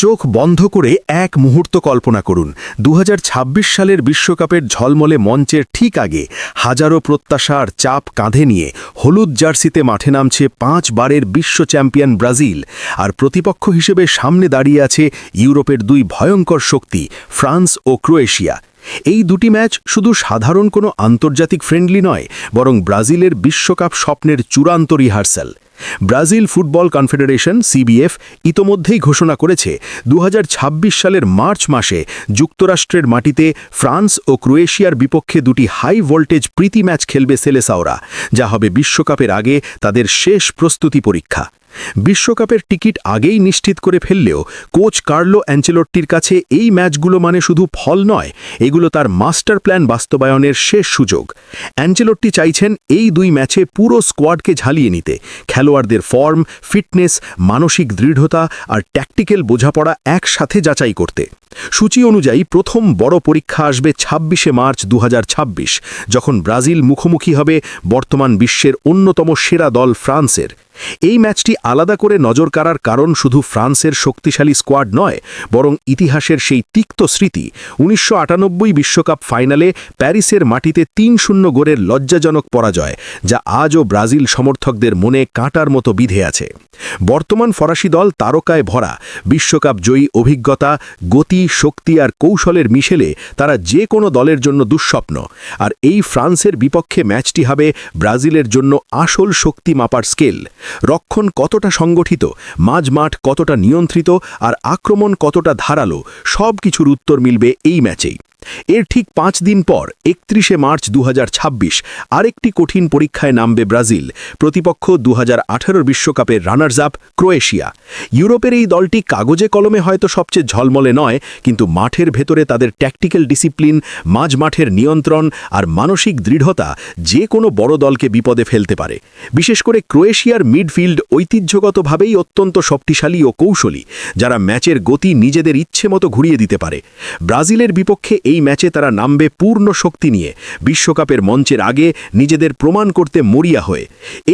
চোখ বন্ধ করে এক মুহূর্ত কল্পনা করুন ২০২৬ সালের বিশ্বকাপের ঝলমলে মঞ্চের ঠিক আগে হাজারো প্রত্যাশা আর চাপ কাঁধে নিয়ে হলুদ জার্সিতে মাঠে নামছে ৫ বারের বিশ্ব চ্যাম্পিয়ন ব্রাজিল আর প্রতিপক্ষ হিসেবে সামনে দাঁড়িয়ে আছে ইউরোপের দুই ভয়ঙ্কর শক্তি ফ্রান্স ও ক্রোয়েশিয়া। এই দুটি ম্যাচ শুধু সাধারণ কোনো আন্তর্জাতিক ফ্রেন্ডলি নয়, বরং ব্রাজিলের বিশ্বকাপ স্বপ্নের চূড়ান্ত rehearsal. Brazil football confederation CBF ইতোমধ্যেই ঘোষণা করেছে ২০২৬ সালের মার্চ মাসে যুক্তরাষ্ট্রের মাটিতে ফ্রান্স ও ক্রোয়েশিয়ার বিপক্ষে দুটি হাই ভোল্টেজ প্রীতি ম্যাচ খেলবে সেলেসাওরা, যা হবে বিশ্বকাপের আগে তাদের শেষ প্রস্তুতি পরীক্ষা। বিশ্বকাপের টিকিট আগেই নিশ্চিত করে ফেললেও কোচ কার্লো অ্যাঞ্চেলোট্টির কাছে এই ম্যাচগুলো মানে শুধু ফল নয়, এগুলো তার মাস্টার প্ল্যান বাস্তবায়নের শেষ সুযোগ। অ্যাঞ্চেলোট্টি চাইছেন এই দুই ম্যাচে পুরো স্কোয়াডকে ঝালিয়ে নিতে, খেলোয়াড়দের ফর্ম, ফিটনেস, মানসিক দৃঢ়তা আর ট্যাকটিক্যাল বোঝাপড়া একসাথে যাচাই করতে। সূচি অনুযায়ী প্রথম বড় পরীক্ষা আসবে ২৬শে মার্চ ২০২৬, যখন ব্রাজিল মুখোমুখি হবে বর্তমান বিশ্বের অন্যতম সেরা দল ফ্রান্সের। এই ম্যাচটি আলাদা করে নজর কাড়ার কারণ শুধু ফ্রান্সের শক্তিশালী স্কোয়াড নয়, বরং ইতিহাসের সেই তিক্ত স্মৃতি ১৯৯৮ বিশ্বকাপ ফাইনালে প্যারিসের মাটিতে ৩-০ গোলের লজ্জাজনক পরাজয়, যা আজও ব্রাজিল সমর্থকদের মনে কাঁটার মতো বিঁধে আছে। বর্তমান ফরাসি দল তারকায় ভরা, বিশ্বকাপ জয়ী অভিজ্ঞতা, গতি, শক্তি আর কৌশলের মিশেলে তারা যে কোনো দলের জন্য দুঃস্বপ্ন। আর এই ফ্রান্সের বিপক্ষে ম্যাচটি হবে ব্রাজিলের জন্য আসল শক্তি মাপার স্কেল। রক্ষণ কতটা সংগঠিত, মাঝমাঠ কতটা নিয়ন্ত্রিত আর আক্রমণ কতটা ধারালো, সব কিছুর উত্তর মিলবে এই ম্যাচেই। এর ঠিক ৫ দিন পর ৩১শে মার্চ ২০২৬ আরেকটি কঠিন পরীক্ষায় নামবে ব্রাজিল। প্রতিপক্ষ ২০১৮ বিশ্বকাপের রানার্স আপ ক্রোয়েশিয়া। ইউরোপের এই দলটি কাগজে কলমে হয়তো সবচেয়ে ঝলমলে নয়, কিন্তু মাঠের ভেতরে তাদের ট্যাকটিক্যাল ডিসিপ্লিন, মাঝমাঠের নিয়ন্ত্রণ আর মানসিক দৃঢ়তা যে কোনো বড় দলকে বিপদে ফেলতে পারে। বিশেষ করে ক্রোয়েশিয়ার মিডফিল্ড ঐতিহ্যগতভাবেই অত্যন্ত শক্তিশালী ও কৌশলী, যারা ম্যাচের গতি নিজেদের ইচ্ছে মতো ঘুরিয়ে দিতে পারে। ব্রাজিলের বিপক্ষে এই ম্যাচে তারা নামবে পূর্ণ শক্তি নিয়ে, বিশ্বকাপের মঞ্চের আগে নিজেদের প্রমাণ করতে মরিয়া হয়ে।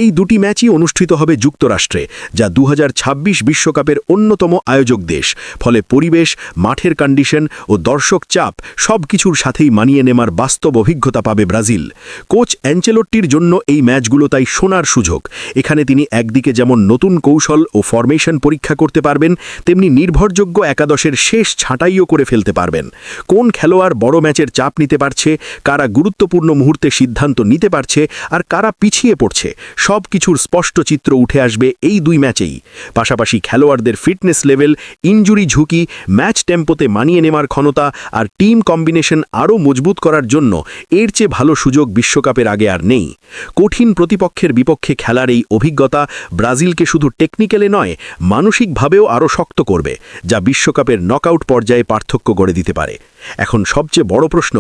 এই দুটি ম্যাচই অনুষ্ঠিত হবে যুক্তরাষ্ট্রে, যা ২০২৬ বিশ্বকাপের অন্যতম আয়োজক দেশ। ফলে পরিবেশ, মাঠের কন্ডিশন ও দর্শক চাপ সবকিছুর সাথেই মানিয়ে নেওয়ার বাস্তব অভিজ্ঞতা পাবে ব্রাজিল। কোচ অ্যাঞ্চেলোট্টির জন্য এই ম্যাচগুলো তাই সোনার সুযোগ। এখানে তিনি একদিকে যেমন নতুন কৌশল ও ফরমেশন পরীক্ষা করতে পারবেন, তেমনি নির্ভরযোগ্য একাদশের শেষ ছাঁটাইও করে ফেলতে পারবেন। কোন খেলোয়াড় বড় ম্যাচের চাপ নিতে পারছে, কারা গুরুত্বপূর্ণ মুহূর্তে সিদ্ধান্ত নিতে পারছে আর কারা পিছিয়ে পড়ছে, সব কিছুর স্পষ্ট চিত্র উঠে আসবে এই দুই ম্যাচেই। পাশাপাশি খেলোয়াড়দের ফিটনেস লেভেল, ইনজুরি ঝুঁকি, ম্যাচ টেম্পোতে মানিয়ে নেওয়ার ক্ষমতা আর টিম কম্বিনেশন আরও মজবুত করার জন্য এর চেয়ে ভালো সুযোগ বিশ্বকাপের আগে আর নেই। কঠিন প্রতিপক্ষের বিপক্ষে খেলার এই অভিজ্ঞতা ব্রাজিলকে শুধু টেকনিক্যালে নয়, মানসিকভাবেও আরও শক্ত করবে, যা বিশ্বকাপের নকআউট পর্যায়ে পার্থক্য গড়ে দিতে পারে। এখন সবচেয়ে বড় প্রশ্ন,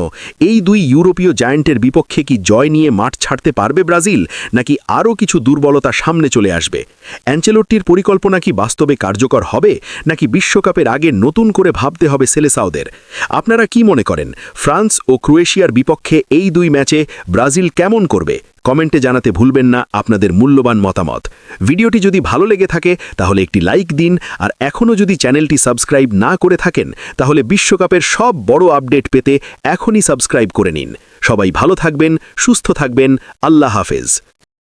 এই দুই ইউরোপীয় জায়ান্টের বিপক্ষে কি জয় নিয়ে মাঠ ছাড়তে পারবে ব্রাজিল, নাকি আরও কিছু দুর্বলতা সামনে চলে আসবে? অ্যাঞ্চেলোট্টির পরিকল্পনা কি বাস্তবে কার্যকর হবে, নাকি বিশ্বকাপের আগে নতুন করে ভাবতে হবে সেলেসাওদের? আপনারা কি মনে করেন, ফ্রান্স ও ক্রোয়েশিয়ার বিপক্ষে এই দুই ম্যাচে ব্রাজিল কেমন করবে? কমেন্টে জানাতে ভুলবেন না আপনাদের মূল্যবান মতামত। ভিডিওটি যদি ভালো লেগে থাকে তাহলে একটি লাইক দিন, আর এখনও যদি চ্যানেলটি সাবস্ক্রাইব না করে থাকেন তাহলে বিশ্বকাপের সব বড় আপডেট পেতে এখনই সাবস্ক্রাইব করে নিন। সবাই ভালো থাকবেন, সুস্থ থাকবেন। আল্লাহ হাফেজ।